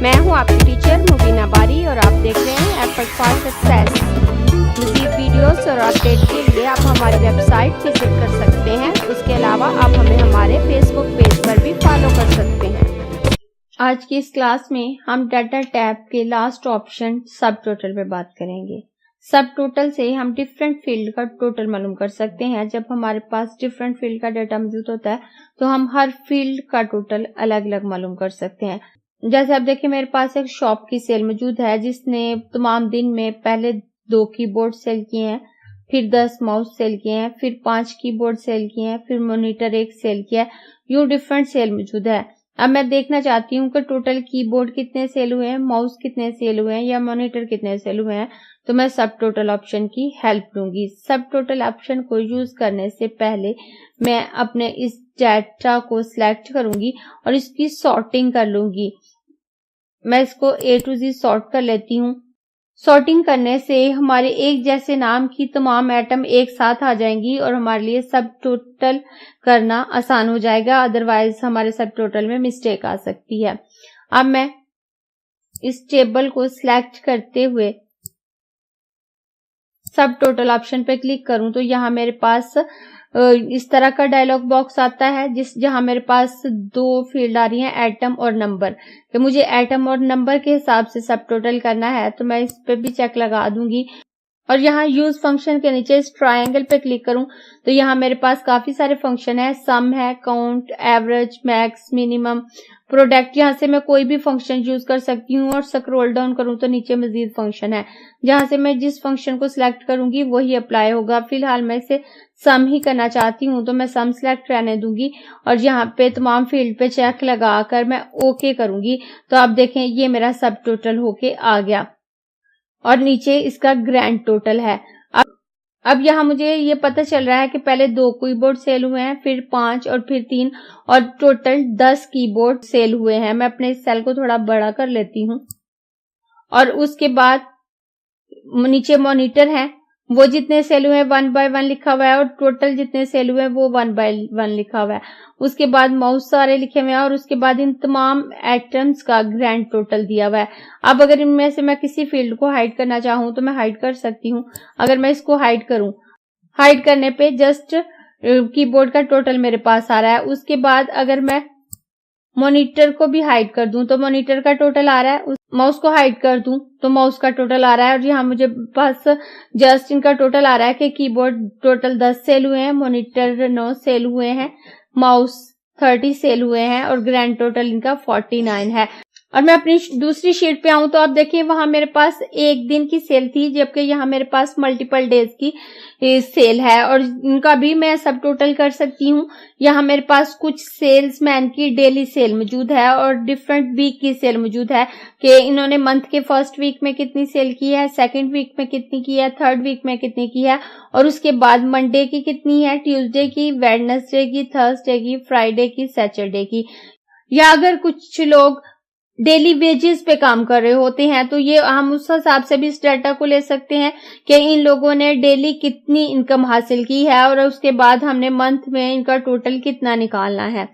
मैं हूं आपकी टीचर मुबीना बारी और आप देख रहे हैं एफर्ट फॉर सक्सेस। मज़ीद वीडियोस और अपडेट के लिए आप हमारी वेबसाइट विजिट कर सकते हैं। उसके अलावा आप हमें हमारे फेसबुक पेज पर भी फॉलो कर सकते हैं। आज की इस क्लास में हम डाटा टैब के लास्ट ऑप्शन सब टोटल पे बात करेंगे। सब टोटल से हम डिफरेंट फील्ड का टोटल मालूम कर सकते हैं। जब हमारे पास डिफरेंट फील्ड का डाटा मौजूद होता है तो हम हर फील्ड का टोटल अलग अलग मालूम कर सकते हैं। जैसे आप देखिए, मेरे पास एक शॉप की सेल मौजूद है जिसने तमाम दिन में पहले 2 कीबोर्ड सेल किए हैं, फिर 10 माउस सेल किए हैं, फिर 5 कीबोर्ड सेल किए हैं, फिर मॉनिटर 1 सेल किया है। यूं डिफरेंट सेल मौजूद है। अब मैं देखना चाहती हूँ कि टोटल कीबोर्ड कितने सेल हुए हैं, माउस कितने सेल हुए हैं या मॉनिटर कितने सेल हुए हैं, तो मैं सब टोटल ऑप्शन की हेल्प लूंगी। सब टोटल ऑप्शन को यूज करने से पहले मैं अपने इस डाटा को सिलेक्ट करूंगी और इसकी सॉर्टिंग कर लूंगी। मैं इसको A to Z सॉर्ट कर लेती हूँ। सॉर्टिंग करने से हमारे एक जैसे नाम की तमाम आइटम एक साथ आ जाएंगी और हमारे लिए सब टोटल करना आसान हो जाएगा, अदरवाइज हमारे सब टोटल में मिस्टेक आ सकती है। अब मैं इस टेबल को सिलेक्ट करते हुए सब टोटल ऑप्शन पे क्लिक करूं तो यहाँ मेरे पास इस तरह का डायलॉग बॉक्स आता है जहां मेरे पास 2 फील्ड आ रही हैं, एटम और नंबर। तो मुझे एटम और नंबर के हिसाब से सब टोटल करना है तो मैं इस पे भी चेक लगा दूंगी। और यहाँ यूज फंक्शन के नीचे इस ट्रायंगल पे क्लिक करूं तो यहाँ मेरे पास काफी सारे फंक्शन है। सम है, count, average, max, minimum, product. यहाँ से मैं कोई भी फंक्शन यूज कर सकती हूँ और स्क्रॉल डाउन करूँ तो नीचे मजीद फंक्शन है जहां से मैं जिस फंक्शन को सिलेक्ट करूंगी वही अप्लाई होगा। फिलहाल मैं इसे सम ही करना चाहती हूँ तो मैं सम सिलेक्ट रहने दूंगी और यहाँ पे तमाम फील्ड पे चेक लगाकर मैं ओके करूंगी। तो आप देखें ये मेरा सब टोटल होके आ गया और नीचे इसका ग्रैंड टोटल है। अब यहाँ मुझे ये पता चल रहा है कि पहले 2 कीबोर्ड सेल हुए हैं, फिर 5 और फिर 3 और टोटल 10 कीबोर्ड सेल हुए हैं। मैं अपने इस सेल को थोड़ा बड़ा कर लेती हूँ और उसके बाद नीचे मॉनिटर है, वो जितने सेल हुए हैं 1 by 1 लिखा हुआ है और टोटल जितने सेल हुए हैं वो 1 by 1 लिखा हुआ है। उसके बाद माउस सारे लिखे हुए हैं और उसके बाद इन तमाम आइटम्स का ग्रैंड टोटल दिया हुआ है। अब अगर इनमें से मैं किसी फील्ड को हाइड करना चाहूँ तो मैं हाइड कर सकती हूँ। अगर मैं इसको हाइड करूँ, हाइड करने पे जस्ट कीबोर्ड का टोटल मेरे पास आ रहा है। उसके बाद अगर मैं मॉनिटर को भी हाइड कर दूं तो मॉनिटर का टोटल आ रहा है। माउस को हाइड कर दूं तो माउस का टोटल आ रहा है और यहाँ मुझे पास जस्ट इनका टोटल आ रहा है कि कीबोर्ड टोटल 10 सेल हुए हैं, मॉनिटर 9 सेल हुए हैं, माउस 30 सेल हुए हैं और ग्रैंड टोटल इनका 49 है। और मैं अपनी दूसरी शीट पे आऊं तो आप देखिए वहां मेरे पास एक दिन की सेल थी, जबकि यहाँ मेरे पास मल्टीपल डेज की सेल है और इनका भी मैं सब टोटल कर सकती हूँ। यहाँ मेरे पास कुछ सेल्समैन की डेली सेल मौजूद है और डिफरेंट वीक की सेल मौजूद है कि इन्होंने मंथ के फर्स्ट वीक में कितनी सेल की है, सेकंड वीक में कितनी की है, थर्ड वीक में कितनी की है और उसके बाद मंडे की कितनी है, ट्यूसडे की, वेडनेसडे की, थर्सडे की, फ्राइडे की, सैटरडे की। या अगर कुछ लोग डेली वेजेस पे काम कर रहे होते हैं तो ये हम उस हिसाब से भी इस डाटा को ले सकते हैं कि इन लोगों ने डेली कितनी इनकम हासिल की है और उसके बाद हमने मंथ में इनका टोटल कितना निकालना है।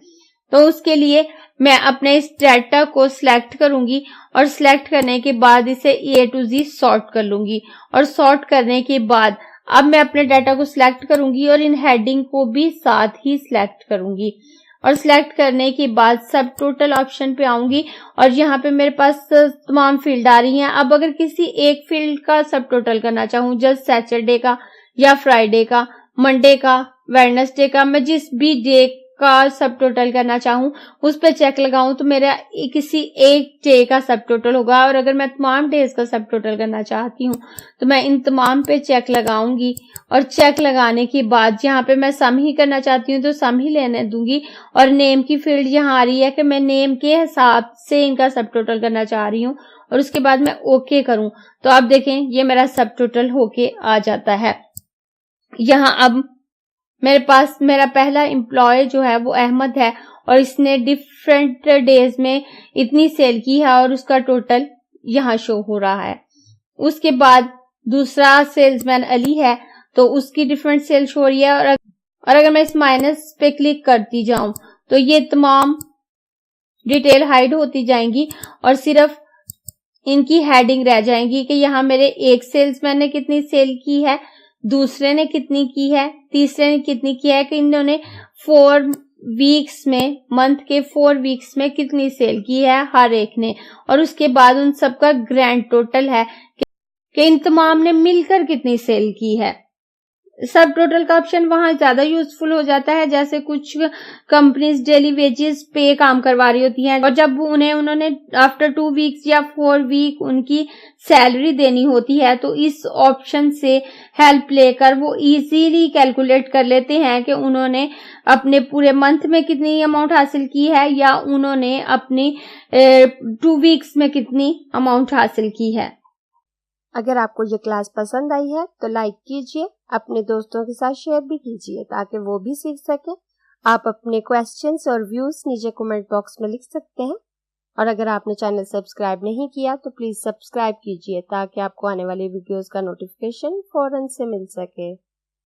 तो उसके लिए मैं अपने इस डाटा को सिलेक्ट करूंगी और सिलेक्ट करने के बाद इसे A to Z सॉर्ट कर लूंगी और सॉर्ट करने के बाद अब मैं अपने डाटा को सिलेक्ट करूंगी और इन हेडिंग को भी साथ ही सिलेक्ट करूंगी और सिलेक्ट करने के बाद सब टोटल ऑप्शन पे आऊंगी और यहाँ पे मेरे पास तमाम फील्ड आ रही हैं। अब अगर किसी एक फील्ड का सब टोटल करना चाहूँ, जस्ट सैटरडे का या फ्राइडे का, मंडे का, वेडनेसडे का, मैं जिस भी डे का सब टोटल करना चाहूँ उस पे चेक लगाऊं तो मेरा किसी एक डे का सब टोटल होगा। और अगर मैं तमाम डेज का सब टोटल करना चाहती हूँ तो मैं इन तमाम पे चेक लगाऊंगी और चेक लगाने के बाद यहाँ पे मैं सम ही करना चाहती हूँ तो सम ही लेने दूंगी और नेम की फील्ड यहाँ आ रही है कि मैं नेम के हिसाब से इनका सब टोटल करना चाह रही हूँ और उसके बाद मैं ओके करूं तो आप देखें ये मेरा सब टोटल होके आ जाता है। यहाँ अब मेरे पास मेरा पहला एम्प्लॉय जो है वो अहमद है और इसने डिफरेंट डेज में इतनी सेल की है और उसका टोटल यहाँ शो हो रहा है। उसके बाद दूसरा सेल्समैन अली है तो उसकी डिफरेंट सेल शो हो रही है और अगर मैं इस माइनस पे क्लिक करती जाऊं तो ये तमाम डिटेल हाइड होती जाएंगी और सिर्फ इनकी हेडिंग रह जाएंगी कि यहाँ मेरे एक सेल्समैन ने कितनी सेल की है, दूसरे ने कितनी की है, तीसरे ने कितनी की है, कि इन्होंने 4 वीक्स में, मंथ के 4 वीक्स में कितनी सेल की है हर एक ने, और उसके बाद उन सबका ग्रैंड टोटल है कि इन तमाम ने मिलकर कितनी सेल की है। सब टोटल का ऑप्शन वहां ज्यादा यूजफुल हो जाता है, जैसे कुछ कंपनीज डेली वेजेस पे काम करवा रही होती हैं और जब उन्होंने आफ्टर 2 वीक्स या 4 वीक उनकी सैलरी देनी होती है तो इस ऑप्शन से हेल्प लेकर वो इजीली कैलकुलेट कर लेते हैं कि उन्होंने अपने पूरे मंथ में कितनी अमाउंट हासिल की है या उन्होंने अपनी 2 वीक्स में कितनी अमाउंट हासिल की है। अगर आपको ये क्लास पसंद आई है तो लाइक कीजिए, अपने दोस्तों के साथ शेयर भी कीजिए ताकि वो भी सीख सके। आप अपने क्वेश्चंस और व्यूज नीचे कमेंट बॉक्स में लिख सकते हैं और अगर आपने चैनल सब्सक्राइब नहीं किया तो प्लीज सब्सक्राइब कीजिए ताकि आपको आने वाली वीडियोस का नोटिफिकेशन फौरन से मिल सके।